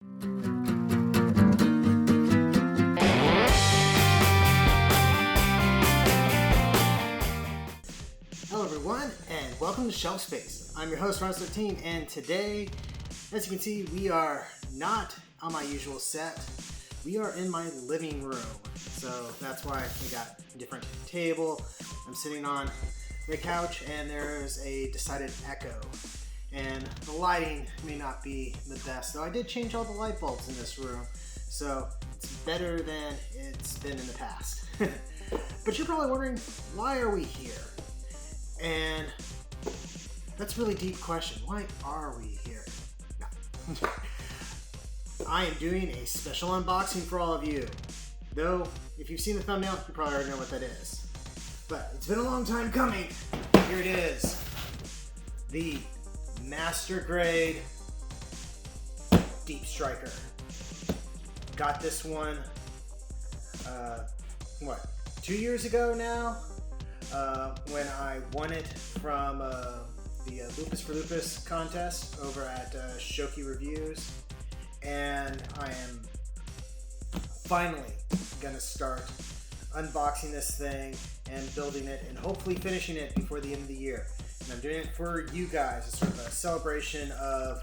Hello everyone, and welcome to Shelf Space. I'm your host, Ron13, and today, as you can see, we are not on my usual set. We are in my living room, so that's why we got a different table. I'm sitting on the couch, and there's a decided echo. And the lighting may not be the best, though I did change all the light bulbs in this room, so it's better than it's been in the past. But you're probably wondering, why are we here? And that's a really deep question. Why are we here? No. I am doing a special unboxing for all of you. Though, if you've seen the thumbnail, you probably already know what that is. But it's been a long time coming. Here it is. The Master Grade Deep Striker. Got this one, 2 years ago now? When I won it from the Lupus for Lupus contest over at Shoki Reviews, and I am finally gonna start unboxing this thing and building it and hopefully finishing it before the end of the year. And I'm doing it for you guys as sort of a celebration of,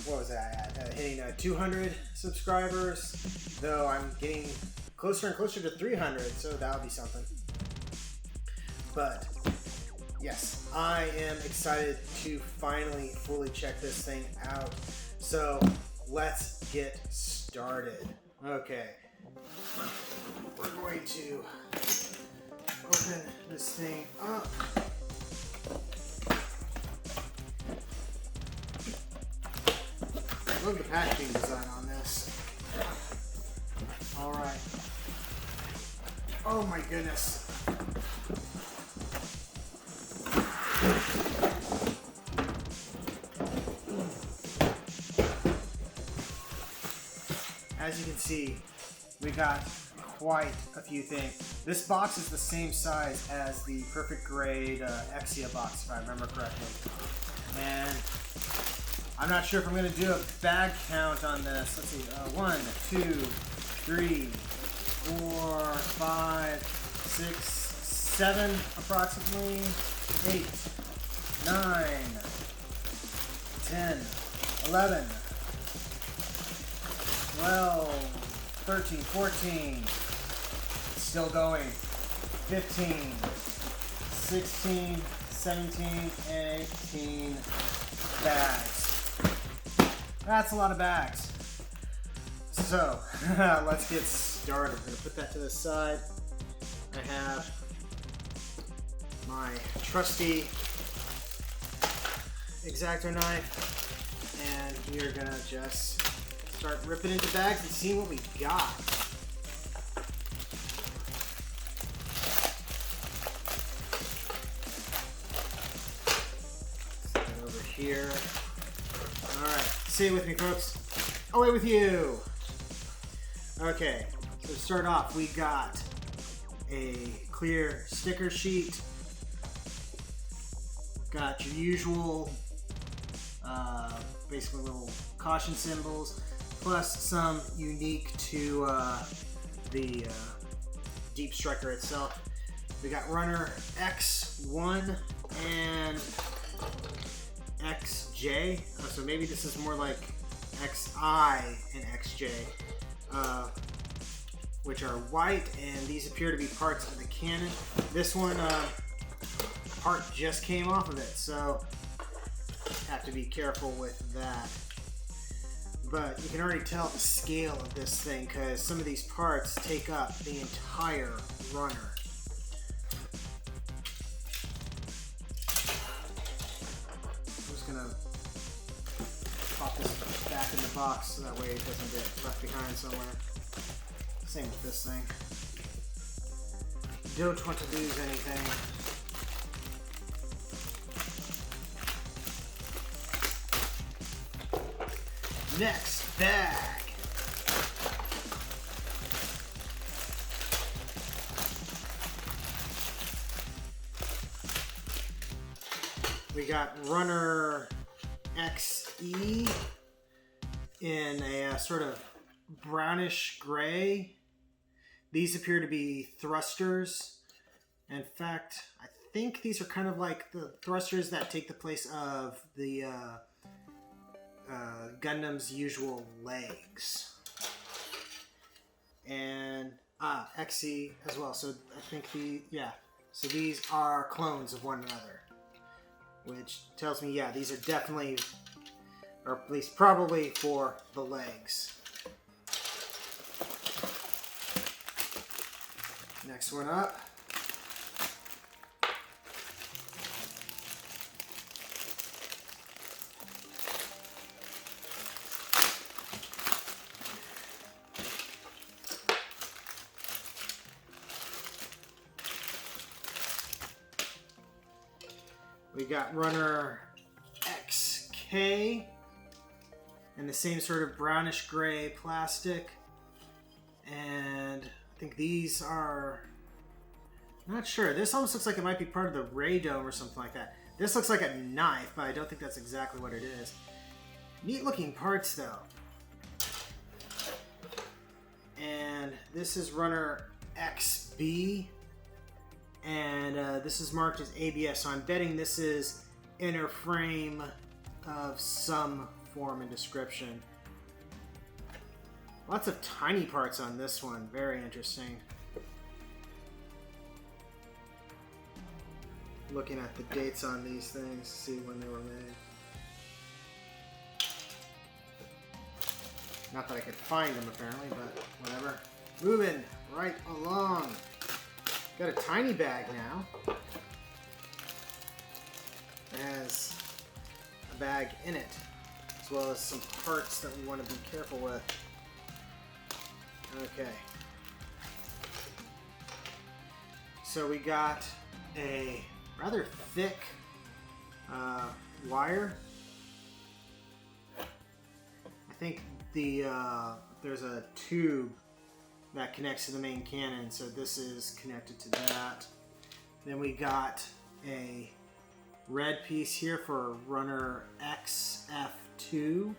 what was that at? Hitting 200 subscribers, though I'm getting closer and closer to 300, so that'll be something. But yes, I am excited to finally fully check this thing out. So let's get started. Okay, we're going to open this thing up. I love the packaging design on this. All right. Oh my goodness. As you can see, we got quite a few things. This box is the same size as the Perfect Grade Exia box, if I remember correctly. And I'm not sure if I'm going to do a bag count on this. Let's see, 1, 2, 3, 4, 5, 6, 7 approximately, 8, 9, 10, 11, 12, 13, 14, still going, 15, 16, 17, and 18 bags. That's a lot of bags. So, let's get started. I'm going to put that to the side. I have my trusty X-Acto knife, and we are going to just start ripping into bags and seeing what we got. Set that over here. Alright, say it with me, folks. Away with you! Okay, so to start off, we got a clear sticker sheet. Got your usual, basically little caution symbols, plus some unique to the Deep Striker itself. We got runner X1 and XJ. So maybe this is more like XI and XJ, which are white, and these appear to be parts of the cannon. This one, part just came off of it, so have to be careful with that. But you can already tell the scale of this thing because some of these parts take up the entire runner. I'm just gonna pop this back in the box so that way it doesn't get left behind somewhere. Same with this thing. Don't want to lose anything. Next bag. We got runner XE in a sort of brownish gray. These appear to be thrusters. In fact, I think these are kind of like the thrusters that take the place of the Gundam's usual legs. And XC as well. So I think so these are clones of one another, which tells me, yeah, these are definitely, or at least probably for the legs. Next one up. We got runner XK and the same sort of brownish gray plastic. And I think these are, not sure. This almost looks like it might be part of the ray dome or something like that. This looks like a knife, but I don't think that's exactly what it is. Neat looking parts though. And this is runner XB. And this is marked as ABS, so I'm betting this is inner frame of some form and description. Lots of tiny parts on this one. Very interesting. Looking at the dates on these things to see when they were made. Not that I could find them apparently, but whatever. Moving right along. Got a tiny bag now. It has a bag in it, as well as some parts that we want to be careful with. Okay. So we got a rather thick wire. I think there's a tube that connects to the main cannon, so this is connected to that. Then we got a red piece here for runner XF2,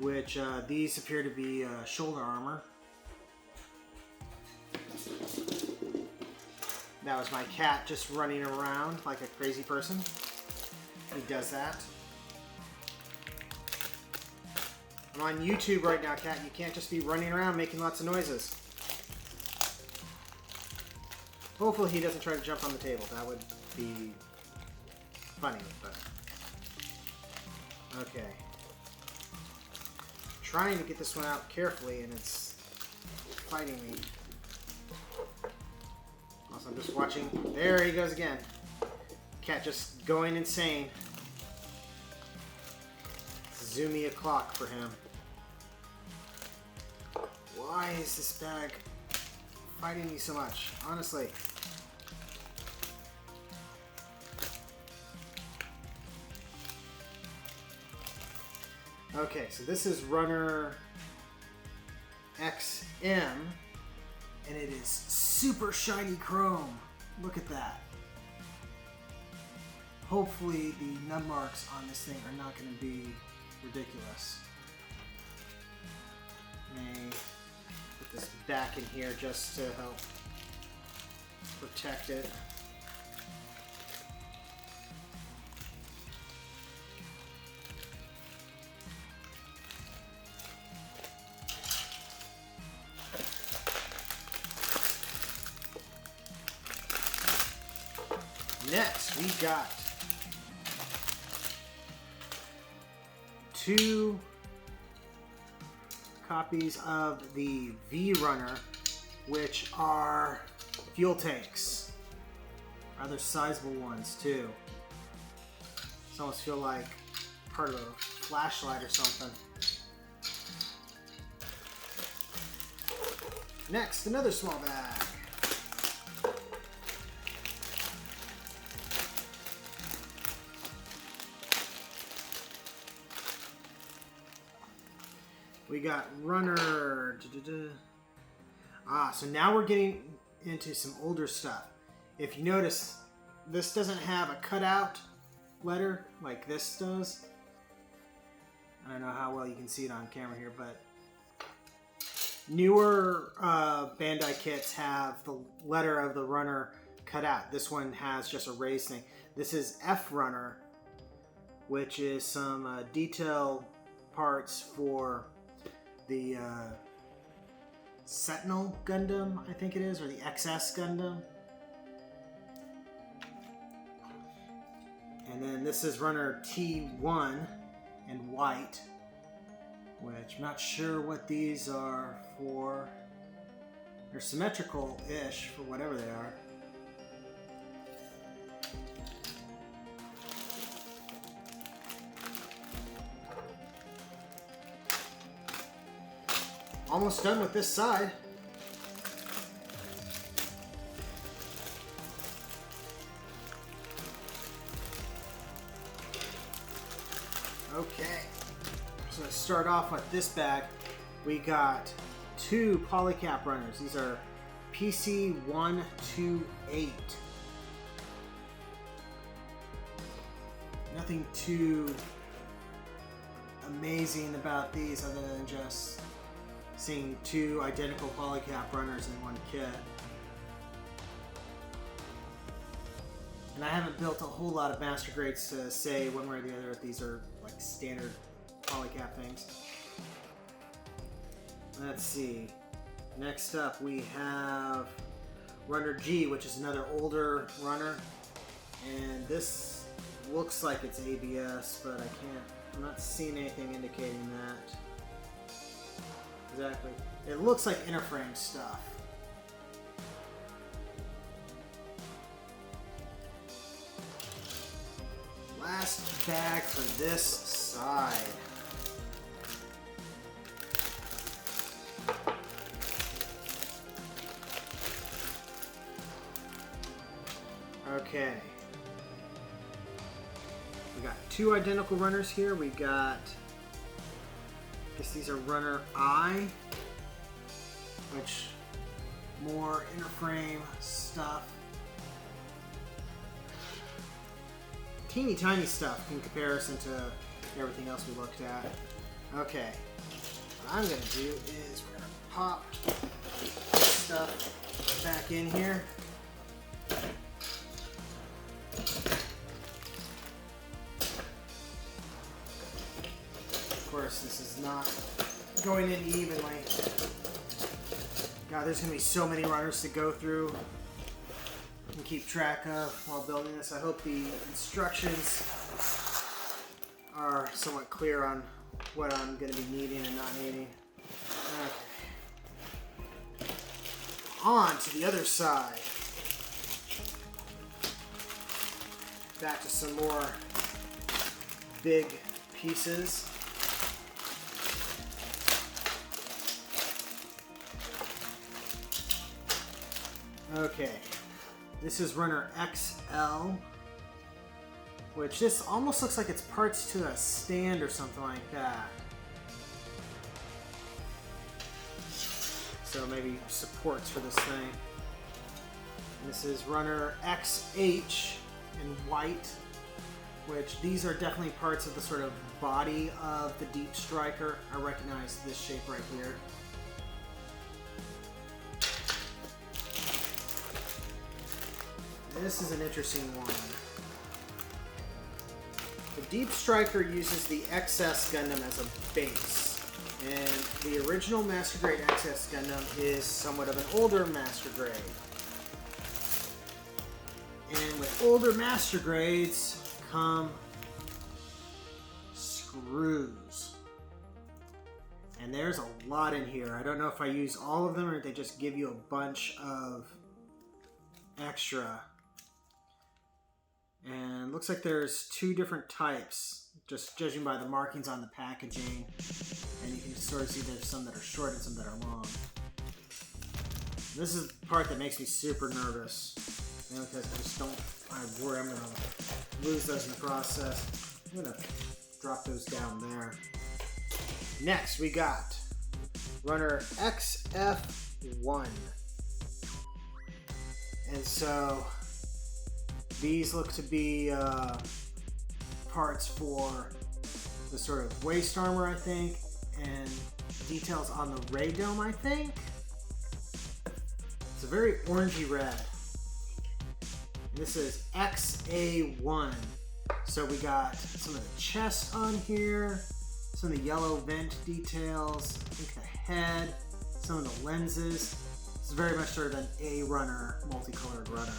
which these appear to be shoulder armor. That was my cat just running around like a crazy person. He does that. I'm on YouTube right now, cat. You can't just be running around making lots of noises. Hopefully he doesn't try to jump on the table. That would be funny, but... Okay. Trying to get this one out carefully, and it's fighting me. Also, I'm just watching. There he goes again. Cat just going insane. Zoomy o'clock for him. Why is this bag fighting me so much? Honestly. Okay, so this is runner XM, and it is super shiny chrome. Look at that. Hopefully the nub marks on this thing are not going to be ridiculous. May put this back in here just to help protect it. Next, we got two copies of the V-Runner, which are fuel tanks. Rather sizable ones, too. These almost feel like part of a flashlight or something. Next, another small bag. We got runner. So now we're getting into some older stuff. If you notice, this doesn't have a cutout letter like this does. I don't know how well you can see it on camera here, but newer Bandai kits have the letter of the runner cut out. This one has just a raised thing. This is F runner, which is some detail parts for the Sentinel Gundam, I think it is, or the XS Gundam. And then this is runner T1 in white, which I'm not sure what these are for. They're symmetrical-ish for whatever they are. Almost done with this side. Okay, so to start off with this bag, we got 2 polycap runners. These are PC128. Nothing too amazing about these other than just seeing 2 identical polycap runners in one kit. And I haven't built a whole lot of master grades to say one way or the other if these are like standard polycap things. Let's see. Next up we have runner G, which is another older runner. And this looks like it's ABS, but I'm not seeing anything indicating that. Exactly. It looks like interframe stuff. Last bag for this side. Okay. We got 2 identical runners here. We got, I guess these are runner I, which more interframe stuff. Teeny tiny stuff in comparison to everything else we looked at. Okay, what I'm gonna do is we're gonna pop this stuff back in here. Of course, this is not going in evenly. God, there's gonna be so many runners to go through and keep track of while building this. I hope the instructions are somewhat clear on what I'm going to be needing and not needing. Okay. On to the other side. Back to some more big pieces. Okay. This is runner XL, which this almost looks like it's parts to a stand or something like that. So maybe supports for this thing. This is runner XH in white, which these are definitely parts of the sort of body of the Deep Striker. I recognize this shape right here. This is an interesting one. The Deep Striker uses the XS Gundam as a base, and the original Master Grade XS Gundam is somewhat of an older Master Grade. And with older Master Grades come screws. And there's a lot in here. I don't know if I use all of them or if they just give you a bunch of extra. And looks like there's 2 different types, just judging by the markings on the packaging. And you can sort of see there's some that are short and some that are long. This is the part that makes me super nervous, because I worry I'm going to lose those in the process. I'm going to drop those down there. Next we got runner XF1. And so these look to be parts for the sort of waist armor, I think, and details on the ray dome, I think. It's a very orangey red. This is XA1. So we got some of the chest on here, some of the yellow vent details, I think the head, some of the lenses. This is very much sort of an A runner, multicolored runner.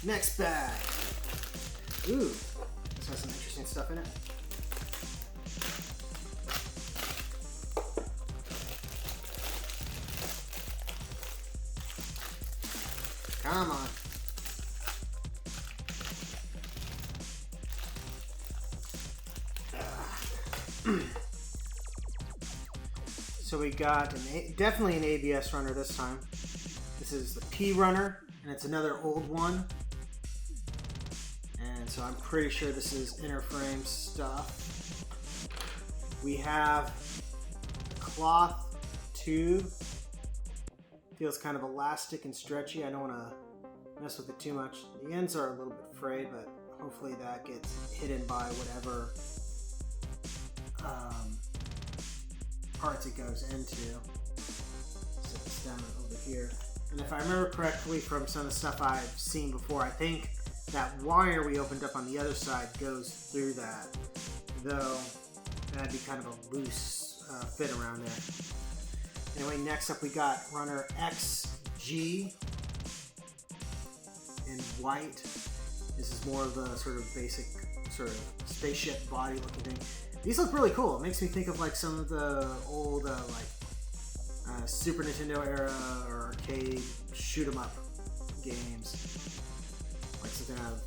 Next bag. Ooh, this has some interesting stuff in it. Come on. So we got definitely an ABS runner this time. This is the P runner, and it's another old one. And so I'm pretty sure this is inner frame stuff. We have cloth tube. Feels kind of elastic and stretchy. I don't want to mess with it too much. The ends are a little bit frayed, but hopefully that gets hidden by whatever parts it goes into. Set this down over here. And if I remember correctly from some of the stuff I've seen before, I think that wire we opened up on the other side goes through that. Though that'd be kind of a loose fit around there. Anyway, next up we got runner XG in white. This is more of the sort of basic sort of spaceship body looking thing. These look really cool. It makes me think of like some of the old Super Nintendo era or arcade shoot 'em up games. Like something out of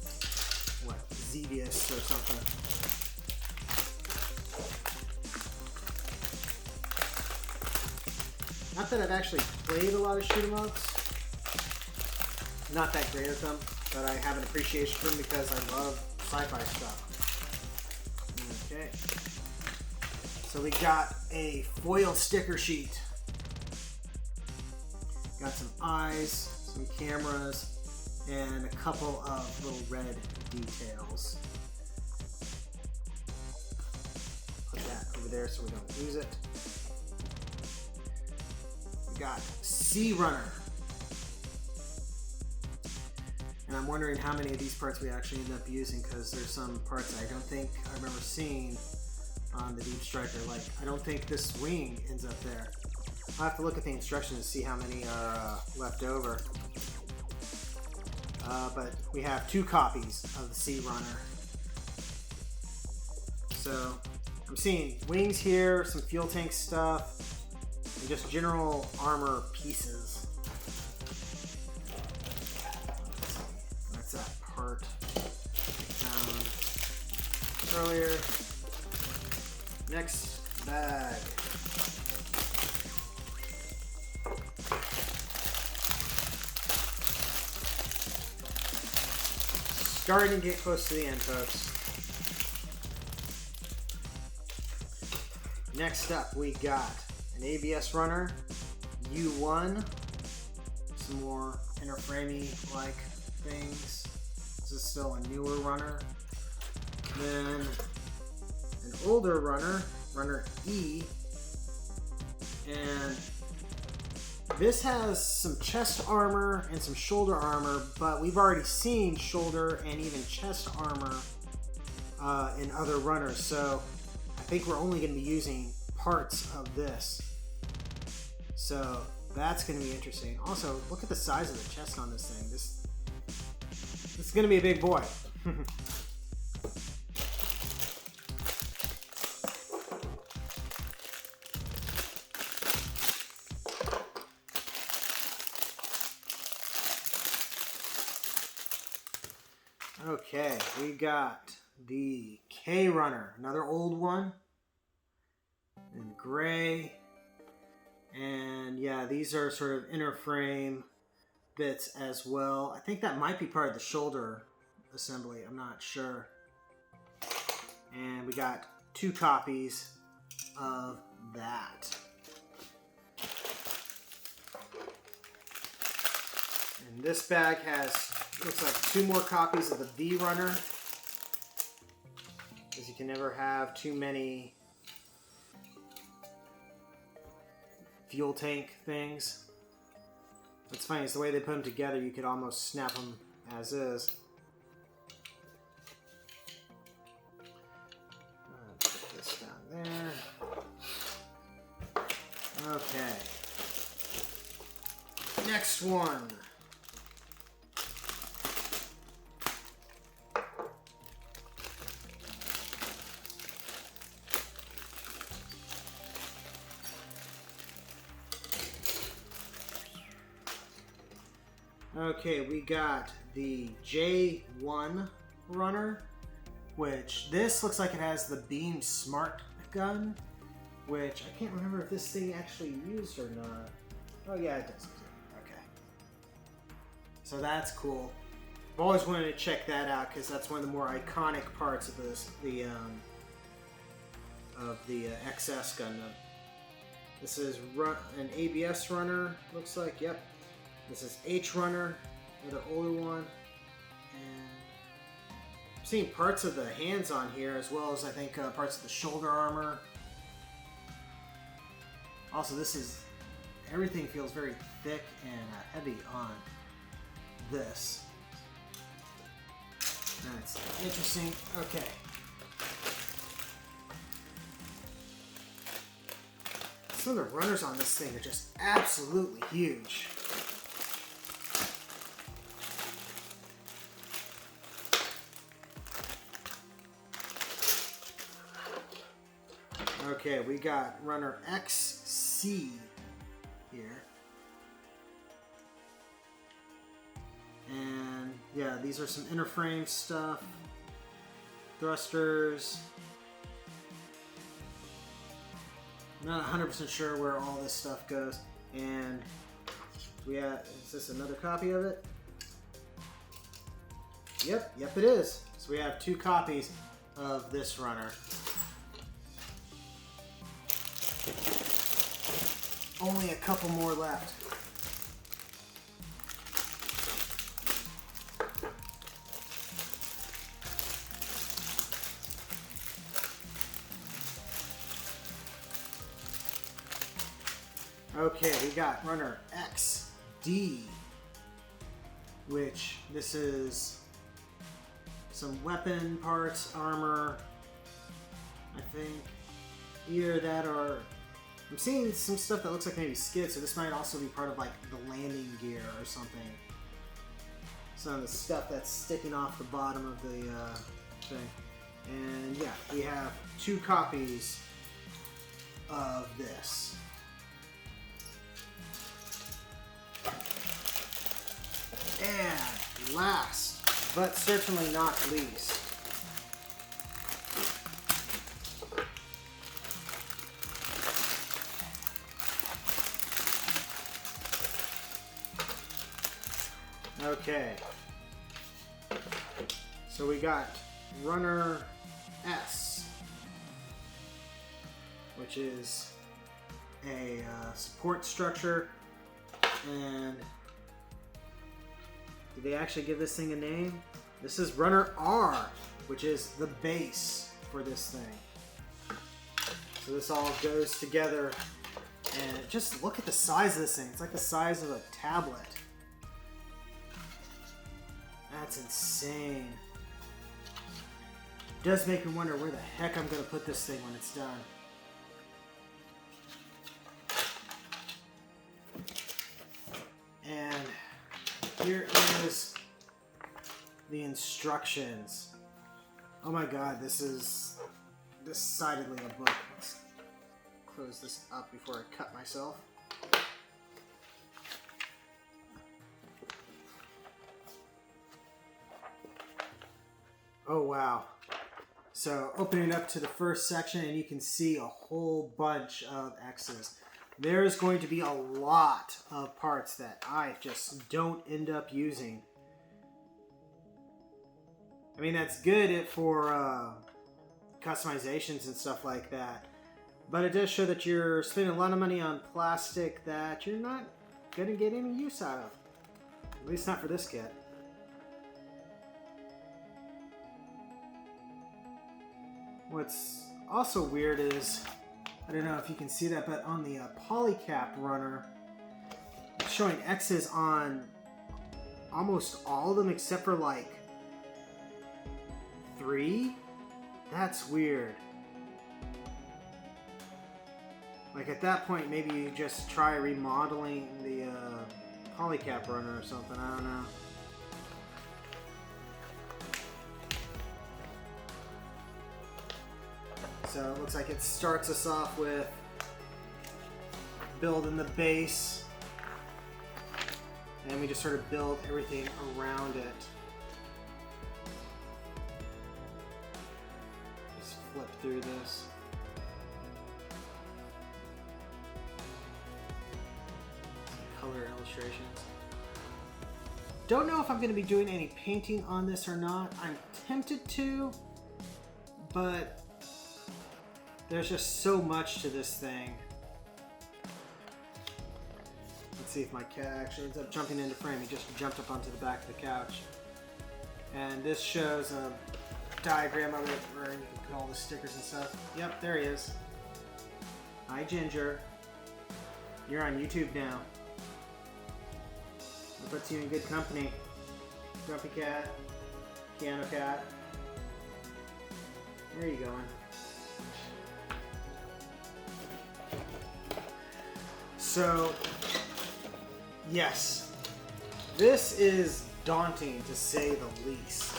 what, Xevious or something. Not that I've actually played a lot of shoot 'em ups. Not that great at them, but I have an appreciation for them because I love sci-fi stuff. Okay. So we got a foil sticker sheet. Got some eyes, some cameras, and a couple of little red details. Put that over there so we don't lose it. We got C runner. And I'm wondering how many of these parts we actually end up using, because there's some parts I don't think I remember seeing on the Deep Striker. Like, I don't think this wing ends up there. I'll have to look at the instructions to see how many are left over. But we have 2 copies of the C runner. So I'm seeing wings here, some fuel tank stuff, and just general armor pieces. That's that part found earlier. Next bag. Starting to get close to the end, folks. Next up, we got an ABS runner, U1, some more inner framey like things. This is still a newer runner. Then an older runner, runner E, and this has some chest armor and some shoulder armor, but we've already seen shoulder and even chest armor in other runners, so I think we're only going to be using parts of this. So that's going to be interesting. Also, look at the size of the chest on this thing. This is going to be a big boy. Okay, we got the K runner, another old one in gray. And yeah, these are sort of inner frame bits as well. I think that might be part of the shoulder assembly, I'm not sure. And we got 2 copies of that. And this bag has looks like 2 more copies of the V runner, because you can never have too many fuel tank things. What's funny is the way they put them together, you could almost snap them as is. Put this down there. Okay. Next one. Okay, we got the J1 runner, which this looks like it has the beam smart gun, which I can't remember if this thing actually used or not. Oh yeah, it does. Okay. So that's cool. I've always wanted to check that out because that's one of the more iconic parts of this, the XS Gundam. This is an ABS runner, looks like, yep. This is H runner, another older one. And I'm seeing parts of the hands on here as well as I think parts of the shoulder armor. Also, everything feels very thick and heavy on this. That's interesting. Okay. Some of the runners on this thing are just absolutely huge. Okay, we got runner XC here. And yeah, these are some inner frame stuff. Thrusters. Not 100% sure where all this stuff goes. And is this another copy of it? Yep, it is. So we have 2 copies of this runner. Only a couple more left. Okay, we got runner XD, which this is some weapon parts, armor, I think. Either that or I'm seeing some stuff that looks like maybe skids, so this might also be part of like the landing gear or something. Some of the stuff that's sticking off the bottom of the thing. And yeah, we have 2 copies of this. And last, but certainly not least, okay, so we got runner S, which is a support structure, and did they actually give this thing a name? This is runner R, which is the base for this thing. So this all goes together, and just look at the size of this thing. It's like the size of a tablet. That's insane. It does make me wonder where the heck I'm going to put this thing when it's done. And here is the instructions. Oh my god, this is decidedly a book. Let's close this up before I cut myself. Oh wow. So opening up to the first section, and you can see a whole bunch of X's. There's going to be a lot of parts that I just don't end up using. I mean, that's good for customizations and stuff like that. But it does show that you're spending a lot of money on plastic that you're not going to get any use out of. At least not for this kit. What's also weird is, I don't know if you can see that, but on the polycap runner, it's showing X's on almost all of them except for like 3? That's weird. Like at that point, maybe you just try remodeling the polycap runner or something. I don't know. So it looks like it starts us off with building the base, and we just sort of build everything around it. Just flip through this. Some color illustrations. Don't know if I'm going to be doing any painting on this or not. I'm tempted to, but there's just so much to this thing. Let's see if my cat actually ends up jumping into frame. He just jumped up onto the back of the couch. And this shows a diagram of it where you can put all the stickers and stuff. Yep, there he is. Hi, Ginger. You're on YouTube now. That puts you in good company. Grumpy cat. Piano cat. Where are you going? So, yes, this is daunting to say the least.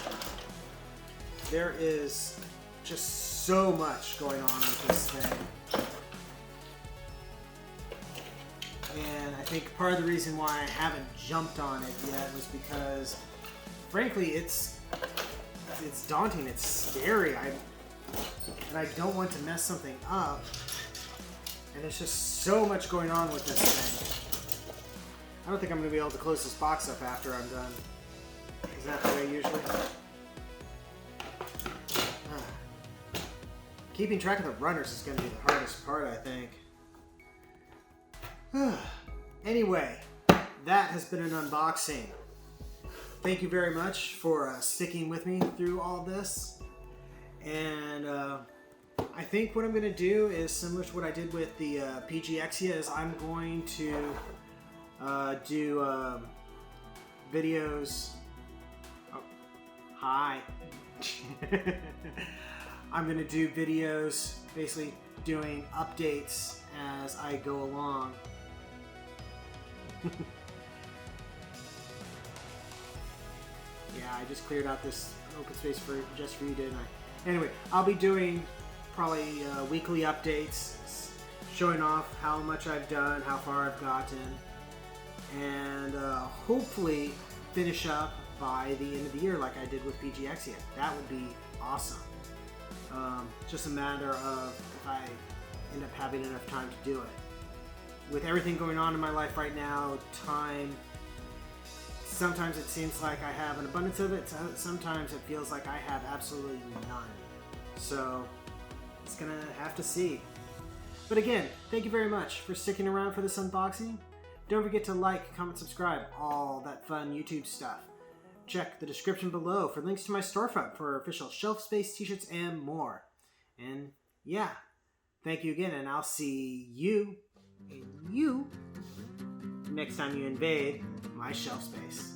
There is just so much going on with this thing. And I think part of the reason why I haven't jumped on it yet was because, frankly, it's daunting, it's scary, and I don't want to mess something up. And there's just so much going on with this thing. I don't think I'm going to be able to close this box up after I'm done. Is that the way usually? Keeping track of the runners is going to be the hardest part, I think. Anyway, that has been an unboxing. Thank you very much for sticking with me through all this. And I think what I'm going to do is similar to what I did with the PGXia, is I'm going to do videos. Oh, hi. I'm going to do videos basically doing updates as I go along. Yeah, I just cleared out this open space just for you, didn't I? Anyway, I'll be doing probably weekly updates, showing off how much I've done, how far I've gotten, and hopefully finish up by the end of the year like I did with PGXia. That would be awesome. Just a matter of if I end up having enough time to do it. With everything going on in my life right now, time, sometimes it seems like I have an abundance of it, sometimes it feels like I have absolutely none. So, it's gonna have to see. But again, thank you very much for sticking around for this unboxing. Don't forget to like, comment, subscribe, all that fun YouTube stuff. Check the description below for links to my storefront for official shelf space, t-shirts, and more. And yeah, thank you again, and I'll see you next time you invade my shelf space.